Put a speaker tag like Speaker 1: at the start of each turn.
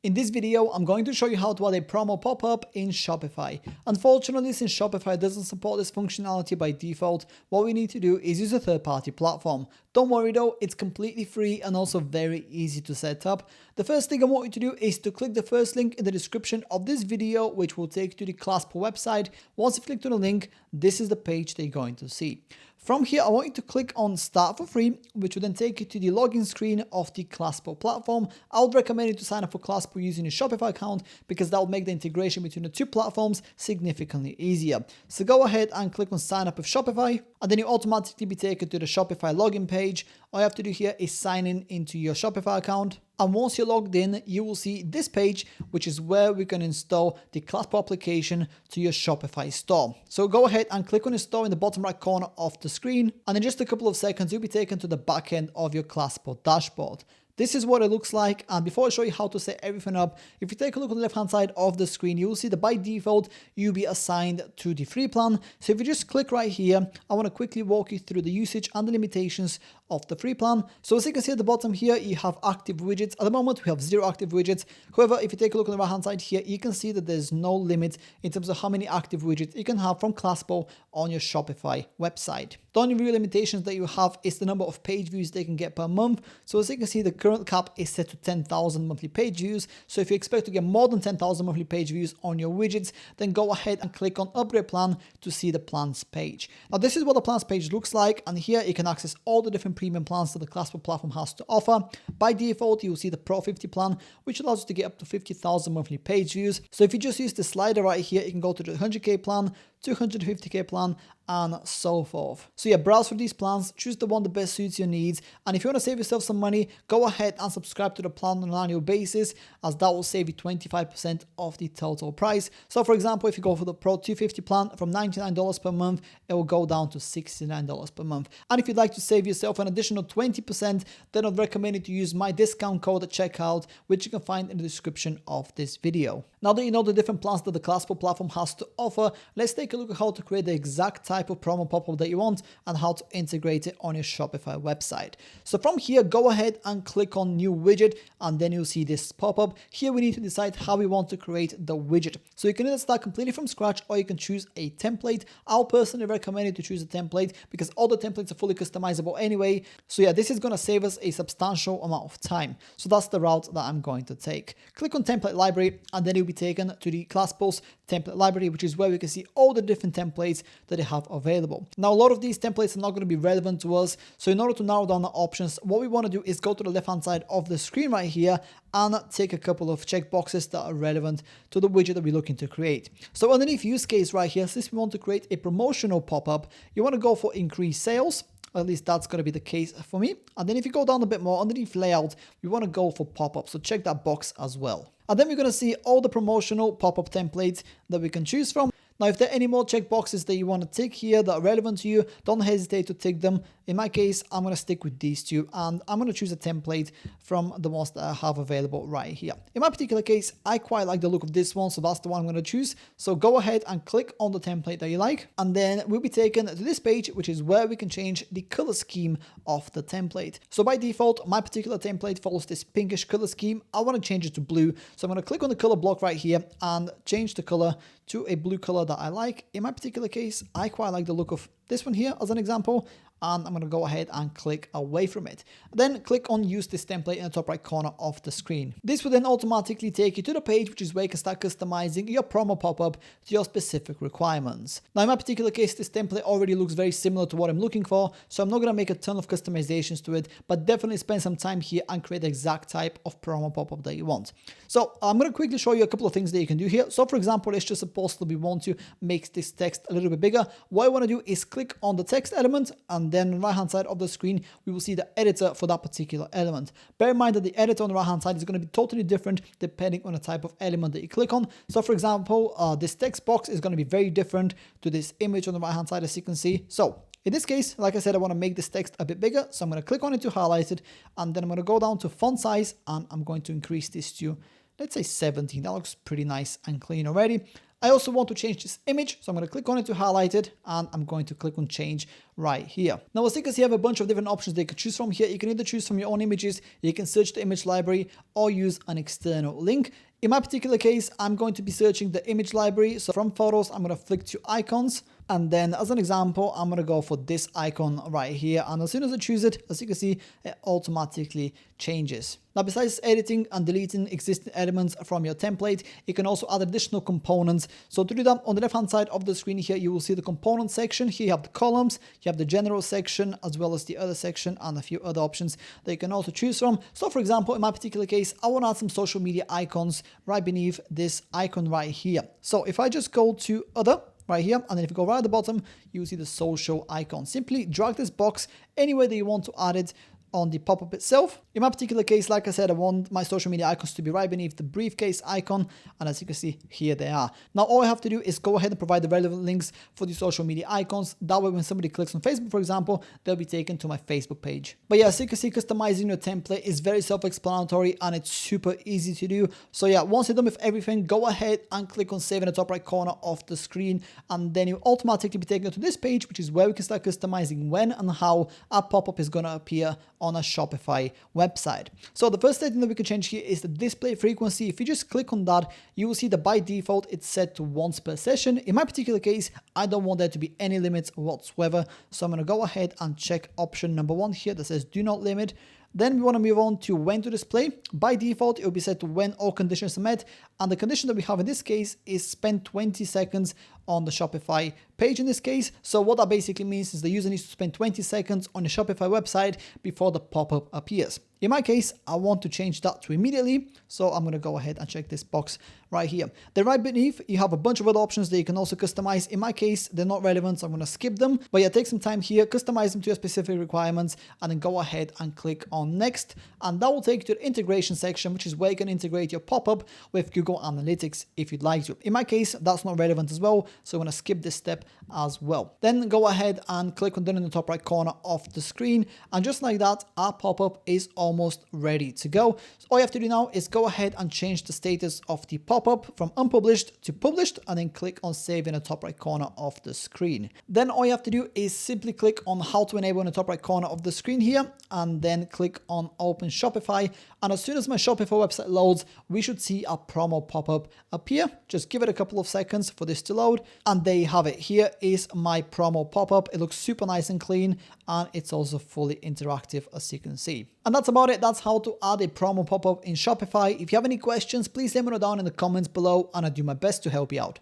Speaker 1: In this video, I'm going to show you how to add a promo pop-up in Shopify. Unfortunately, since Shopify doesn't support this functionality by default, what we need to do is use a third-party platform. Don't worry though, it's completely free and also very easy to set up. The first thing I want you to do is to click the first link in the description of this video, which will take you to the Claspo website. Once you click on the link, this is the page that you're going to see. From here, I want you to click on Start for Free, which will then take you to the login screen of the Claspo platform. I would recommend you to sign up for Claspo using your Shopify account because that will make the integration between the two platforms significantly easier. So go ahead and click on Sign Up with Shopify, and then you automatically be taken to the Shopify login page. All you have to do here is sign in into your Shopify account. And once you're logged in, you will see this page, which is where we can install the Claspo application to your Shopify store. So go ahead and click on Install in the bottom right corner of the screen. And in just a couple of seconds, you'll be taken to the back end of your Claspo dashboard. This is what it looks like, and before I show you how to set everything up, if you take a look on the left hand side of the screen, you will see that by default you'll be assigned to the free plan. So if you just click right here, I want to quickly walk you through the usage and the limitations of the free plan. So as you can see at the bottom here, you have active widgets. At the moment we have 0 active widgets. However, if you take a look on the right hand side here, you can see that there's no limit in terms of how many active widgets you can have from Claspo on your Shopify website. The only real limitations that you have is the number of page views they can get per month. So as you can see, the current cap is set to 10,000 monthly page views. So if you expect to get more than 10,000 monthly page views on your widgets, then go ahead and click on Upgrade Plan to see the plans page. Now this is what the plans page looks like, and here you can access all the different premium plans that the Claspo platform has to offer. By default, you'll see the Pro 50 plan, which allows you to get up to 50,000 monthly page views. So if you just use the slider right here, you can go to the 100k plan, 250k plan, and so forth. So yeah, browse for these plans, choose the one that best suits your needs, and if you want to save yourself some money, go ahead and subscribe to the plan on an annual basis, as that will save you 25% of the total price. So for example, if you go for the Pro 250 plan from $99 per month, it will go down to $69 per month. And if you'd like to save yourself an additional 20%, then I'd recommend you to use my discount code at checkout, which you can find in the description of this video. Now that you know the different plans that the Claspo platform has to offer, let's take a look at how to create the exact type of promo pop-up that you want and how to integrate it on your Shopify website. So from here, go ahead and click on New Widget, and then you'll see this pop-up. Here we need to decide how we want to create the widget. So you can either start completely from scratch or you can choose a template. I'll personally recommend you to choose a template because all the templates are fully customizable anyway. So yeah, this is going to save us a substantial amount of time. So that's the route that I'm going to take. Click on Template Library, and then you'll be taken to the Claspo's template library, which is where we can see all the different templates that they have available. Now, a lot of these templates are not going to be relevant to us. So in order to narrow down the options, what we want to do is go to the left-hand side of the screen right here and take a couple of checkboxes that are relevant to the widget that we're looking to create. So underneath use case right here, since we want to create a promotional pop-up, you want to go for increased sales. At least that's going to be the case for me. And then if you go down a bit more underneath layout, we want to go for pop-up. So check that box as well. And then we're going to see all the promotional pop-up templates that we can choose from. Now, if there are any more checkboxes that you want to tick here that are relevant to you, don't hesitate to tick them. In my case, I'm going to stick with these two, and I'm going to choose a template from the ones that I have available right here. In my particular case, I quite like the look of this one, so that's the one I'm going to choose. So go ahead and click on the template that you like, and then we'll be taken to this page, which is where we can change the color scheme of the template. So by default, my particular template follows this pinkish color scheme. I want to change it to blue, so I'm going to click on the color block right here and change the color to a blue color that I like. In my particular case, I quite like the look of this one here as an example, and I'm going to go ahead and click away from it. Then click on Use this template in the top right corner of the screen. This will then automatically take you to the page, which is where you can start customizing your promo pop-up to your specific requirements. Now, in my particular case, this template already looks very similar to what I'm looking for, so I'm not going to make a ton of customizations to it, but definitely spend some time here and create the exact type of promo pop-up that you want. So I'm going to quickly show you a couple of things that you can do here. So for example, let's just suppose that we want to make this text a little bit bigger. What I want to do is click on the text element, and then on the right hand side of the screen, we will see the editor for that particular element. Bear in mind that the editor on the right hand side is going to be totally different depending on the type of element that you click on. So for example, this text box is going to be very different to this image on the right hand side, as you can see. So in this case, like I said, I want to make this text a bit bigger. So I'm going to click on it to highlight it, and then I'm going to go down to font size, and I'm going to increase this to, let's say 17. That looks pretty nice and clean already. I also want to change this image, so I'm going to click on it to highlight it, and I'm going to click on change right here. Now, as you can see, you have a bunch of different options that you can choose from here. You can either choose from your own images, you can search the image library, or use an external link. In my particular case, I'm going to be searching the image library. So from photos, I'm going to flick to icons. And then as an example, I'm going to go for this icon right here. And as soon as I choose it, as you can see, it automatically changes. Now, besides editing and deleting existing elements from your template, you can also add additional components. So to do that, on the left-hand side of the screen here, you will see the component section. Here you have the columns, you have the general section, as well as the other section and a few other options that you can also choose from. So for example, in my particular case, I want to add some social media icons right beneath this icon right here. So if I just go to other, right here, and then if you go right at the bottom, you see the social icon. Simply drag this box anywhere that you want to add it on the pop-up itself. In my particular case, like I said, I want my social media icons to be right beneath the briefcase icon, and as you can see, here they are. Now, all I have to do is go ahead and provide the relevant links for the social media icons. That way, when somebody clicks on Facebook, for example, they'll be taken to my Facebook page. But yeah, as you can see, customizing your template is very self-explanatory, and it's super easy to do. So yeah, once you're done with everything, go ahead and click on save in the top right corner of the screen, and then you automatically be taken to this page, which is where we can start customizing when and how our pop-up is going to appear on a Shopify website. So the first setting that we can change here is the display frequency. If you just click on that, you will see that by default it's set to once per session. In my particular case, I don't want there to be any limits whatsoever. So I'm going to go ahead and check option number 1 here that says do not limit. Then we want to move on to when to display. By default, it will be set to when all conditions are met. And the condition that we have in this case is spend 20 seconds on the Shopify page in this case. So what that basically means is the user needs to spend 20 seconds on the Shopify website before the pop-up appears. In my case, I want to change that to immediately. So I'm going to go ahead and check this box right here. Then right beneath, you have a bunch of other options that you can also customize. In my case, they're not relevant, so I'm going to skip them. But yeah, take some time here, customize them to your specific requirements, and then go ahead and click on next. And that will take you to the integration section, which is where you can integrate your pop-up with Google Analytics if you'd like to. In my case, that's not relevant as well, so I'm going to skip this step as well. Then go ahead and click on done in the top right corner of the screen. And just like that, our pop-up is almost ready to go. So all you have to do now is go ahead and change the status of the pop-up from unpublished to published, and then click on save in the top right corner of the screen. Then all you have to do is simply click on how to enable in the top right corner of the screen here, and then click on open Shopify. And as soon as my Shopify website loads, we should see a promo pop-up appear. Just give it a couple of seconds for this to load, and there you have it. Here is my promo pop-up. It looks super nice and clean, and it's also fully interactive, as you can see. And that's about it. That's how to add a promo pop-up in Shopify. If you have any questions, please let me know down in the comments below, and I'll do my best to help you out.